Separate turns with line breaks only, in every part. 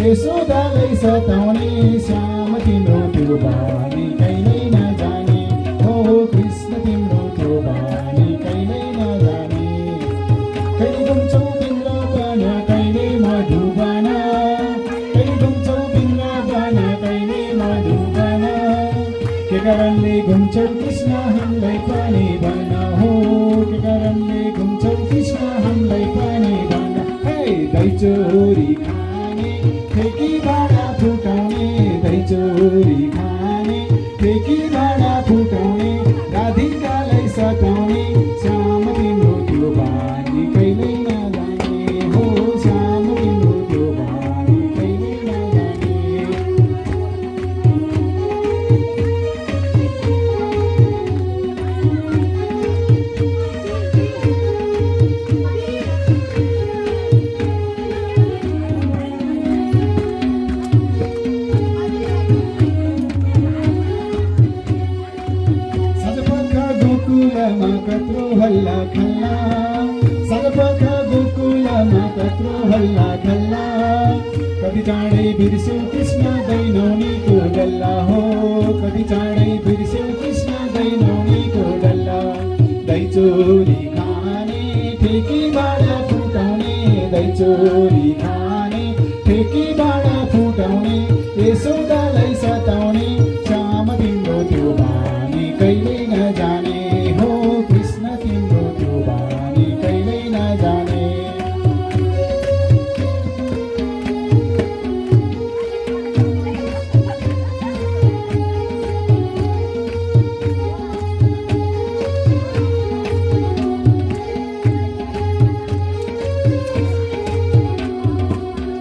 यशोदालाई सताउने श्याम तिम्रो त्यो बानी कहिल्यै नजाने हो कृष्ण तिम्रो त्यो बानी कहिल्यै नजाने कहिले घुम्छौ वृन्दावन कहिले मधुवन कहिले घुम्छौ वृन्दावन कहिले मधुवन के कारणले घुम्छौ कृष्ण हामीलाई पनि भन हो के कारणले घुम्छौ कृष्ण हामीलाई पनि भन हे दही चोरी खाने ठेकी भाँडा फुटाउने दही चोरी खाने ठेकी भाँडा फुटाउने राधिकालाई सताउने श्याम तिम्रो त्यो बानी कहिल्यै नजाने हो श्याम तिम्रो त्यो बानी कहिल्यै नजाने गोकुलमा कत्रो हल्ला खल्ला सगपख गोकुलमा कत्रो हल्ला खल्ला कति चाँडै बिर्स्यौ कृष्ण दैनौनीको डल्ला हो कति चाँडै बिर्स्यौ कृष्ण दैनौनीको डल्ला दही चोरी खाने ठेकी भाँडा फुटाउने दही चोरी खाने ठेकी भाँडा फुटाउने यशोदालाई सताउने श्याम तिम्रो त्यो बानी कहिल्यै नजाने हो कृष्ण तिम्रो त्यो बानी कहिल्यै नजाने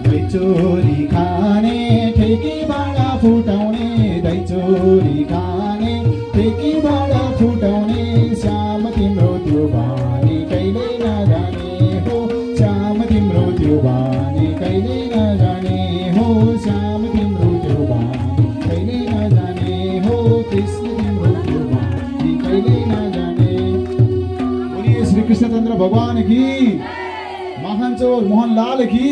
दही चोरी खाने ठेकी भाँडा फुटाउने दही चोरी खाने ठेकी भाँडा फुटाउने श्याम तिम्रो त्यो बानी कहिल्यै नजाने हो श्याम तिम्रो त्यो बानी कहिल्यै नजाने हो श्याम तिम्रो त्यो बानी कहिल्यै नजाने हो कृष्ण तिम्रो त्यो बानी कहिल्यै नजाने। बोलिए श्री कृष्णचन्द्र भगवान की, महान चोर मोहन लाल की।